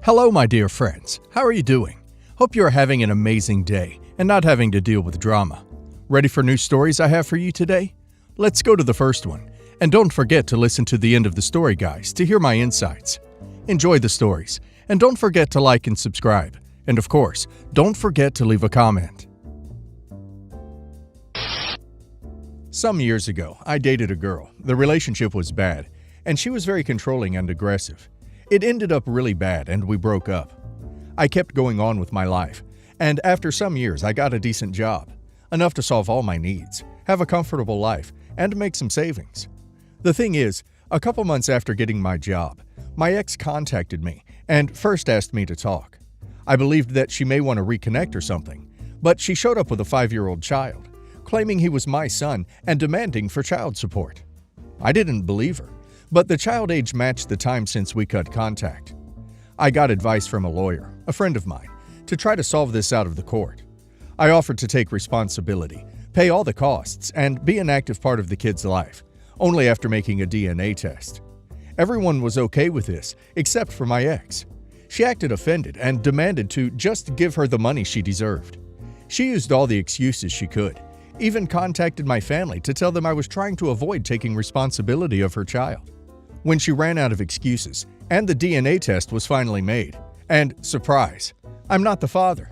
Hello, my dear friends. How are you doing? Hope you are having an amazing day and not having to deal with drama. Ready for new stories I have for you today? Let's go to the first one. And don't forget to listen to the end of the story, guys, to hear my insights. Enjoy the stories. And don't forget to like and subscribe. And of course, don't forget to leave a comment. Some years ago, I dated a girl. The relationship was bad, and she was very controlling and aggressive. It ended up really bad, and we broke up. I kept going on with my life, and after some years, I got a decent job, enough to solve all my needs, have a comfortable life, and make some savings. The thing is, a couple months after getting my job, my ex contacted me and first asked me to talk. I believed that she may want to reconnect or something, but she showed up with a 5-year-old child, claiming he was my son and demanding for child support. I didn't believe her, but the child age matched the time since we cut contact. I got advice from a lawyer, a friend of mine, to try to solve this out of the court. I offered to take responsibility, pay all the costs, and be an active part of the kid's life, only after making a DNA test. Everyone was okay with this, except for my ex. She acted offended and demanded to just give her the money she deserved. She used all the excuses she could, even contacted my family to tell them I was trying to avoid taking responsibility of her child. When she ran out of excuses, and the DNA test was finally made, and surprise, I'm not the father.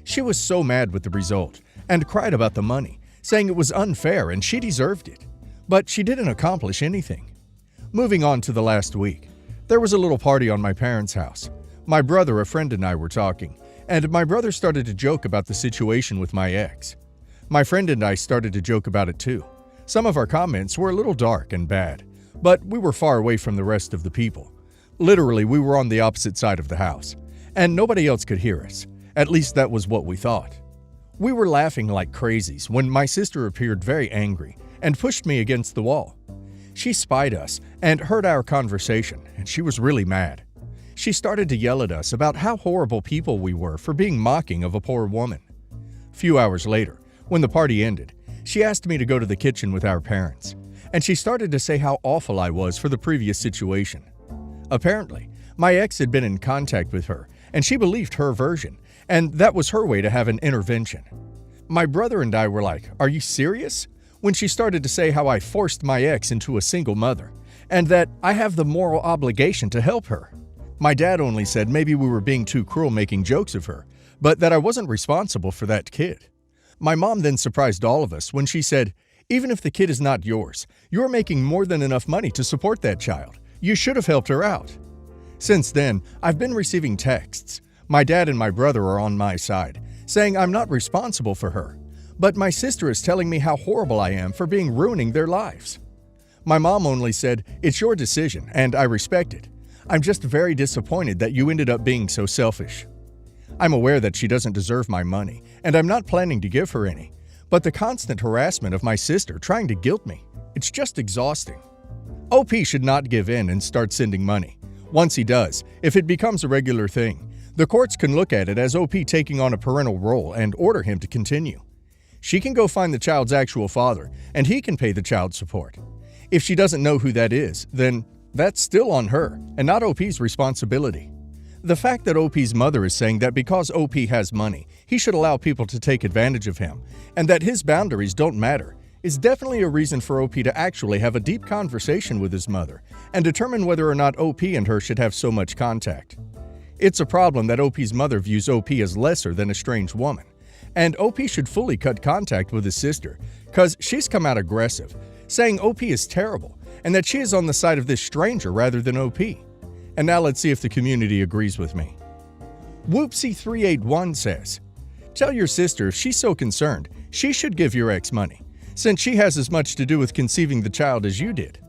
She was so mad with the result, and cried about the money, saying it was unfair and she deserved it. But she didn't accomplish anything. Moving on to the last week, there was a little party on my parents' house. My brother, a friend, and I were talking, and my brother started to joke about the situation with my ex. My friend and I started to joke about it too. Some of our comments were a little dark and bad, but we were far away from the rest of the people. Literally, we were on the opposite side of the house, and nobody else could hear us. At least that was what we thought. We were laughing like crazies when my sister appeared very angry and pushed me against the wall. She spied us and heard our conversation, and she was really mad. She started to yell at us about how horrible people we were for being mocking of a poor woman. A few hours later, when the party ended, she asked me to go to the kitchen with our parents, and she started to say how awful I was for the previous situation. Apparently, my ex had been in contact with her, and she believed her version, and that was her way to have an intervention. My brother and I were like, "Are you serious?" when she started to say how I forced my ex into a single mother, and that I have the moral obligation to help her. My dad only said maybe we were being too cruel making jokes of her, but that I wasn't responsible for that kid. My mom then surprised all of us when she said, "Even if the kid is not yours, you're making more than enough money to support that child. You should have helped her out." Since then, I've been receiving texts. My dad and my brother are on my side, saying I'm not responsible for her. But my sister is telling me how horrible I am for ruining their lives. My mom only said, "It's your decision, and I respect it. I'm just very disappointed that you ended up being so selfish." I'm aware that she doesn't deserve my money, and I'm not planning to give her any. But the constant harassment of my sister trying to guilt me, it's just exhausting. OP should not give in and start sending money. Once he does, if it becomes a regular thing, the courts can look at it as OP taking on a parental role and order him to continue. She can go find the child's actual father, and he can pay the child support. If she doesn't know who that is, then that's still on her, and not OP's responsibility. The fact that OP's mother is saying that because OP has money, he should allow people to take advantage of him, and that his boundaries don't matter, is definitely a reason for OP to actually have a deep conversation with his mother and determine whether or not OP and her should have so much contact. It's a problem that OP's mother views OP as lesser than a strange woman, and OP should fully cut contact with his sister because she's come out aggressive, saying OP is terrible and that she is on the side of this stranger rather than OP. And now let's see if the community agrees with me. Whoopsie381 says, "Tell your sister if she's so concerned, she should give your ex money, since she has as much to do with conceiving the child as you did."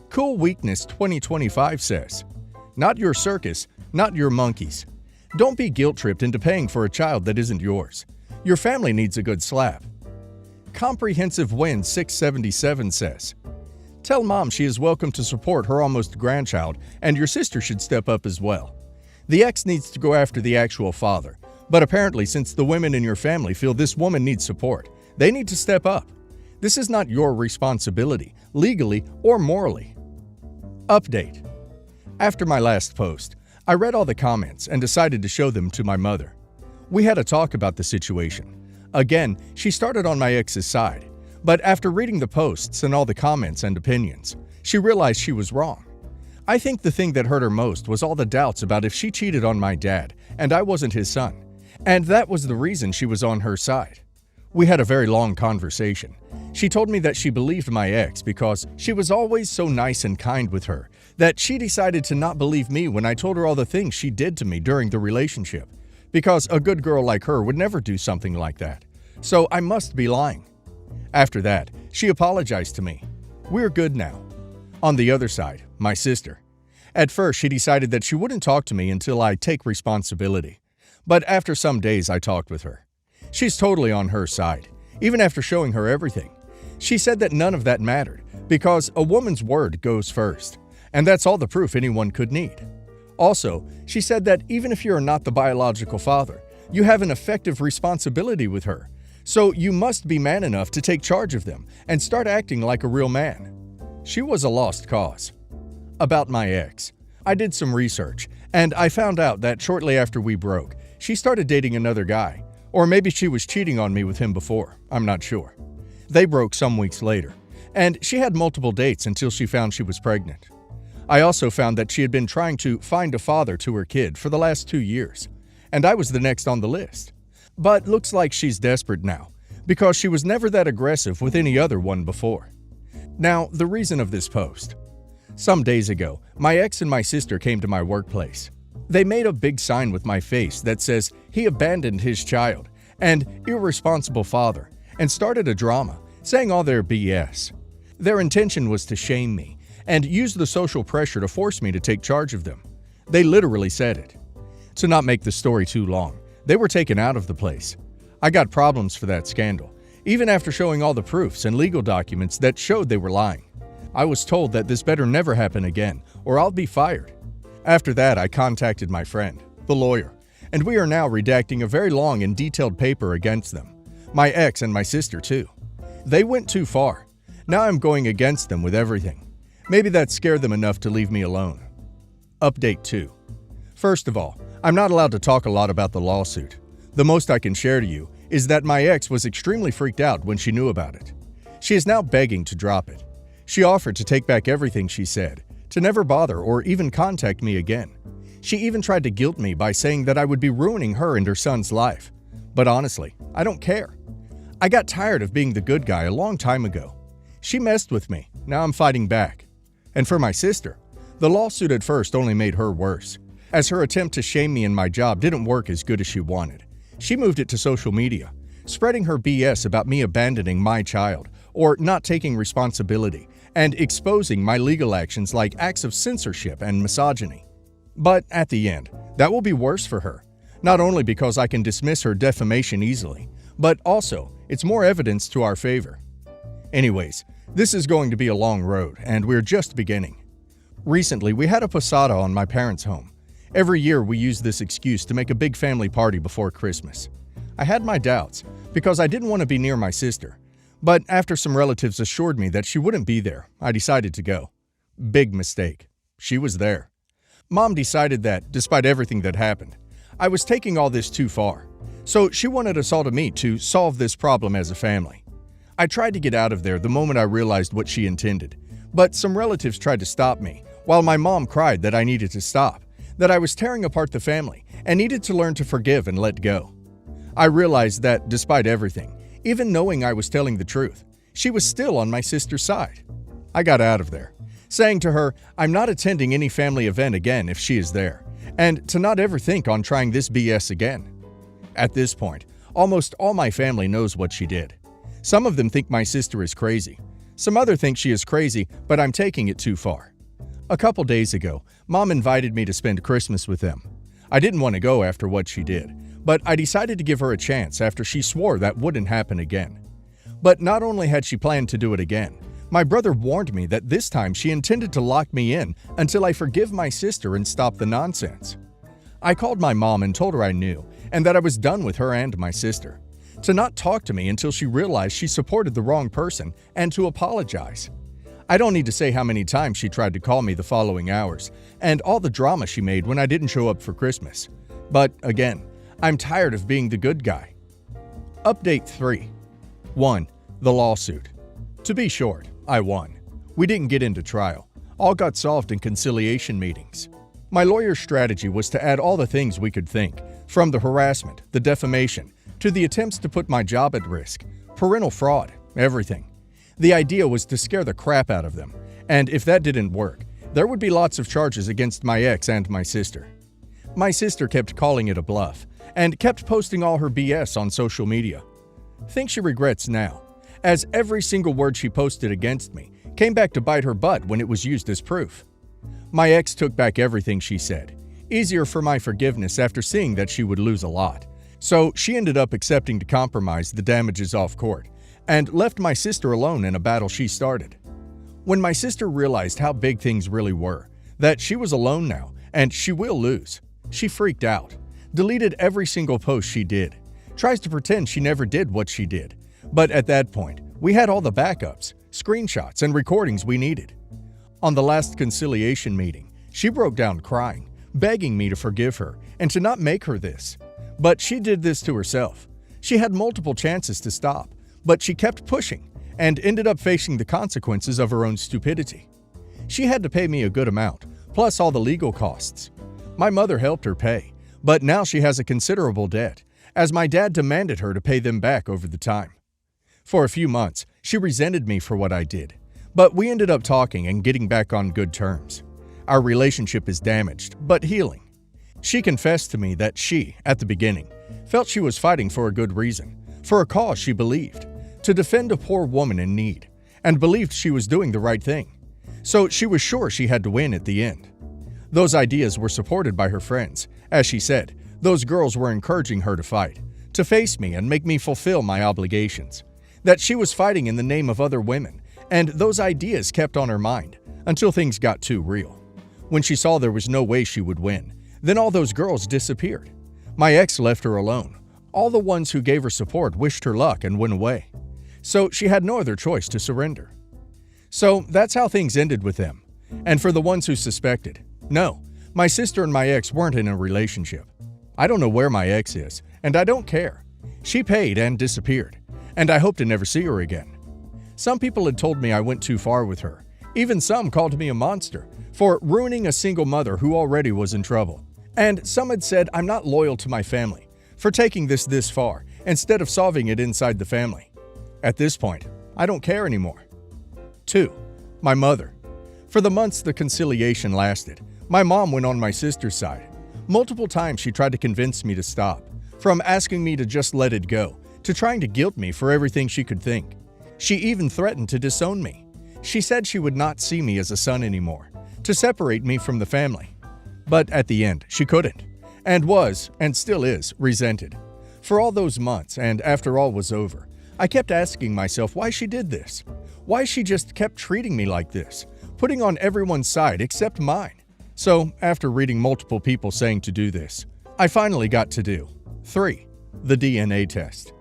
Cool Weakness 2025 says, "Not your circus, not your monkeys. Don't be guilt-tripped into paying for a child that isn't yours. Your family needs a good slap." Comprehensive Win 677 says, "Tell mom she is welcome to support her almost grandchild, and your sister should step up as well. The ex needs to go after the actual father, but apparently since the women in your family feel this woman needs support, they need to step up. This is not your responsibility, legally or morally." Update. After my last post, I read all the comments and decided to show them to my mother. We had a talk about the situation. Again, she started on my ex's side, but after reading the posts and all the comments and opinions, she realized she was wrong. I think the thing that hurt her most was all the doubts about if she cheated on my dad and I wasn't his son, and that was the reason she was on her side. We had a very long conversation. She told me that she believed my ex because she was always so nice and kind with her, that she decided to not believe me when I told her all the things she did to me during the relationship, because a good girl like her would never do something like that. So I must be lying. After that, she apologized to me. We're good now. On the other side, my sister. At first, she decided that she wouldn't talk to me until I take responsibility. But after some days, I talked with her. She's totally on her side, even after showing her everything. She said that none of that mattered, because a woman's word goes first, and that's all the proof anyone could need. Also, she said that even if you're not the biological father, you have an effective responsibility with her, so you must be man enough to take charge of them and start acting like a real man. She was a lost cause. About my ex, I did some research, and I found out that shortly after we broke, she started dating another guy, or maybe she was cheating on me with him before, I'm not sure. They broke some weeks later, and she had multiple dates until she found she was pregnant. I also found that she had been trying to find a father to her kid for the last 2 years, and I was the next on the list. But looks like she's desperate now, because she was never that aggressive with any other one before. Now, the reason of this post. Some days ago, my ex and my sister came to my workplace. They made a big sign with my face that says he abandoned his child and irresponsible father, and started a drama, saying all their BS. Their intention was to shame me and use the social pressure to force me to take charge of them. They literally said it. To not make the story too long, they were taken out of the place. I got problems for that scandal, even after showing all the proofs and legal documents that showed they were lying. I was told that this better never happen again, or I'll be fired. After that, I contacted my friend, the lawyer, and we are now redacting a very long and detailed paper against them. My ex and my sister, too. They went too far. Now I'm going against them with everything. Maybe that scared them enough to leave me alone. Update 2. First of all, I'm not allowed to talk a lot about the lawsuit. The most I can share to you is that my ex was extremely freaked out when she knew about it. She is now begging to drop it. She offered to take back everything she said, to never bother or even contact me again. She even tried to guilt me by saying that I would be ruining her and her son's life. But honestly, I don't care. I got tired of being the good guy a long time ago. She messed with me, now I'm fighting back. And for my sister, the lawsuit at first only made her worse, as her attempt to shame me in my job didn't work as good as she wanted. She moved it to social media, spreading her BS about me abandoning my child or not taking responsibility, and exposing my legal actions like acts of censorship and misogyny. But at the end, that will be worse for her, not only because I can dismiss her defamation easily, but also it's more evidence to our favor. Anyways, this is going to be a long road, and we're just beginning. Recently, we had a posada on my parents' home. Every year we use this excuse to make a big family party before Christmas. I had my doubts, because I didn't want to be near my sister. But after some relatives assured me that she wouldn't be there, I decided to go. Big mistake. She was there. Mom decided that, despite everything that happened, I was taking all this too far. So she wanted us all to meet to solve this problem as a family. I tried to get out of there the moment I realized what she intended, but some relatives tried to stop me, while my mom cried that I needed to stop, that I was tearing apart the family and needed to learn to forgive and let go. I realized that, despite everything, even knowing I was telling the truth, she was still on my sister's side. I got out of there, saying to her I'm not attending any family event again if she is there, and to not ever think on trying this BS again. At this point, almost all my family knows what she did. Some of them think my sister is crazy. Some other think she is crazy, but I'm taking it too far. A couple days ago, Mom invited me to spend Christmas with them. I didn't want to go after what she did, but I decided to give her a chance after she swore that wouldn't happen again. But not only had she planned to do it again, my brother warned me that this time she intended to lock me in until I forgive my sister and stop the nonsense. I called my mom and told her I knew, and that I was done with her and my sister. To not talk to me until she realized she supported the wrong person, and to apologize. I don't need to say how many times she tried to call me the following hours, and all the drama she made when I didn't show up for Christmas. But again, I'm tired of being the good guy. Update 3. 1. The lawsuit. To be short, I won. We didn't get into trial. All got solved in conciliation meetings. My lawyer's strategy was to add all the things we could think, from the harassment, the defamation, to the attempts to put my job at risk, parental fraud, everything. The idea was to scare the crap out of them, and if that didn't work, there would be lots of charges against my ex and my sister. My sister kept calling it a bluff, and kept posting all her BS on social media. Think she regrets now, as every single word she posted against me came back to bite her butt when it was used as proof. My ex took back everything she said. Easier for my forgiveness after seeing that she would lose a lot. So she ended up accepting to compromise the damages off court, and left my sister alone in a battle she started. When my sister realized how big things really were, that she was alone now, and she will lose, she freaked out, deleted every single post she did, tries to pretend she never did what she did. But at that point, we had all the backups, screenshots, and recordings we needed. On the last conciliation meeting, she broke down crying, begging me to forgive her and to not make her this. But she did this to herself. She had multiple chances to stop, but she kept pushing and ended up facing the consequences of her own stupidity. She had to pay me a good amount, plus all the legal costs. My mother helped her pay, but now she has a considerable debt, as my dad demanded her to pay them back over the time. For a few months, she resented me for what I did, but we ended up talking and getting back on good terms. Our relationship is damaged, but healing. She confessed to me that she, at the beginning, felt she was fighting for a good reason, for a cause she believed, to defend a poor woman in need, and believed she was doing the right thing. So she was sure she had to win at the end. Those ideas were supported by her friends. As she said, those girls were encouraging her to fight, to face me and make me fulfill my obligations. That she was fighting in the name of other women, and those ideas kept on her mind until things got too real. When she saw there was no way she would win, then all those girls disappeared. My ex left her alone. All the ones who gave her support wished her luck and went away. So she had no other choice to surrender. So that's how things ended with them. And for the ones who suspected, no, my sister and my ex weren't in a relationship. I don't know where my ex is, and I don't care. She paid and disappeared, and I hope to never see her again. Some people had told me I went too far with her. Even some called me a monster for ruining a single mother who already was in trouble. And some had said I'm not loyal to my family for taking this far instead of solving it inside the family. At this point, I don't care anymore. 2. My mother. For the months the conciliation lasted, my mom went on my sister's side. Multiple times she tried to convince me to stop, from asking me to just let it go, to trying to guilt me for everything she could think. She even threatened to disown me. She said she would not see me as a son anymore, to separate me from the family. But at the end, she couldn't, and was, and still is, resented. For all those months, and after all was over, I kept asking myself why she did this. Why she just kept treating me like this, putting on everyone's side except mine. So, after reading multiple people saying to do this, I finally got to do 3. The DNA test.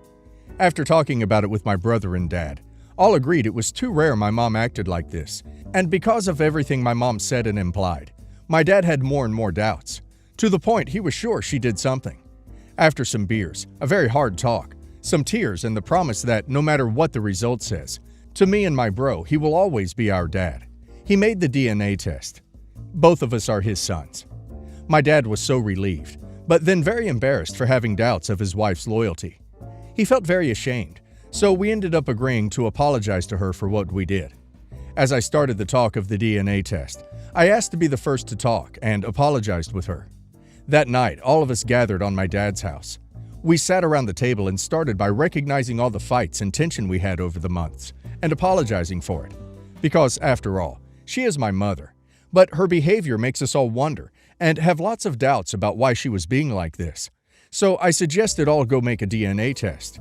After talking about it with my brother and dad, all agreed it was too rare my mom acted like this, and because of everything my mom said and implied, my dad had more and more doubts, to the point he was sure she did something. After some beers, a very hard talk, some tears, and the promise that no matter what the result says, to me and my bro, he will always be our dad, he made the DNA test. Both of us are his sons. My dad was so relieved, but then very embarrassed for having doubts of his wife's loyalty. He felt very ashamed, so we ended up agreeing to apologize to her for what we did. As I started the talk of the DNA test, I asked to be the first to talk and apologized with her. That night, all of us gathered on my dad's house. We sat around the table and started by recognizing all the fights and tension we had over the months and apologizing for it. Because, after all, she is my mother, but her behavior makes us all wonder and have lots of doubts about why she was being like this. So I suggested all go make a DNA test.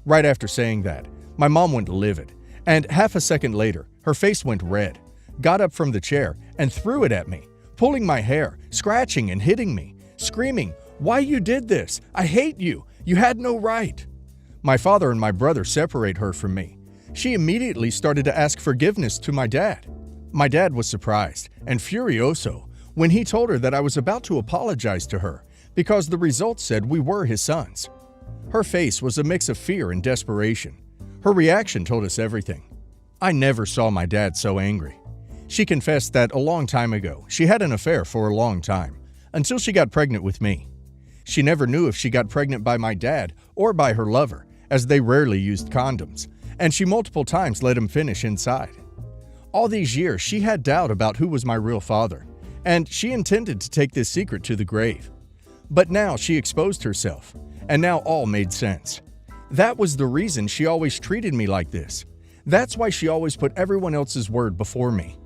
Right after saying that, my mom went livid, and half a second later, her face went red, got up from the chair, and threw it at me, pulling my hair, scratching and hitting me, screaming, "Why you did this? I hate you! You had no right!" My father and my brother separate her from me. She immediately started to ask forgiveness to my dad. My dad was surprised and furioso when he told her that I was about to apologize to her because the results said we were his sons. Her face was a mix of fear and desperation. Her reaction told us everything. I never saw my dad so angry. She confessed that a long time ago, she had an affair for a long time, until she got pregnant with me. She never knew if she got pregnant by my dad or by her lover, as they rarely used condoms, and she multiple times let him finish inside. All these years, she had doubt about who was my real father, and she intended to take this secret to the grave. But now she exposed herself, and now all made sense. That was the reason she always treated me like this. That's why she always put everyone else's word before me.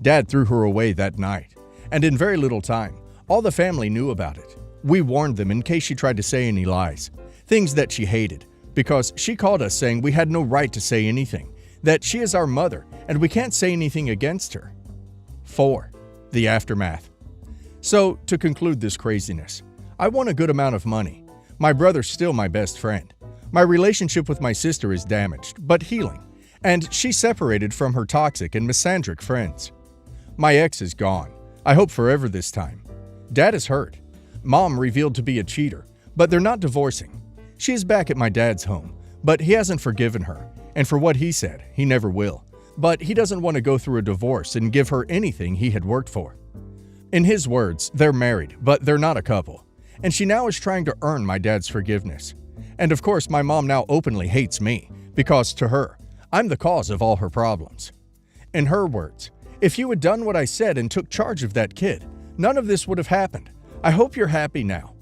Dad threw her away that night, and in very little time, all the family knew about it. We warned them in case she tried to say any lies, things that she hated, because she called us saying we had no right to say anything, that she is our mother and we can't say anything against her. 4. The aftermath. So, to conclude this craziness, I won a good amount of money. My brother's still my best friend. My relationship with my sister is damaged, but healing, and she separated from her toxic and misandric friends. My ex is gone. I hope forever this time. Dad is hurt. Mom revealed to be a cheater, but they're not divorcing. She is back at my dad's home, but he hasn't forgiven her, and for what he said, he never will. But he doesn't want to go through a divorce and give her anything he had worked for. In his words, they're married, but they're not a couple, and she now is trying to earn my dad's forgiveness. And of course, my mom now openly hates me, because to her, I'm the cause of all her problems. In her words, if you had done what I said and took charge of that kid, none of this would have happened. I hope you're happy now.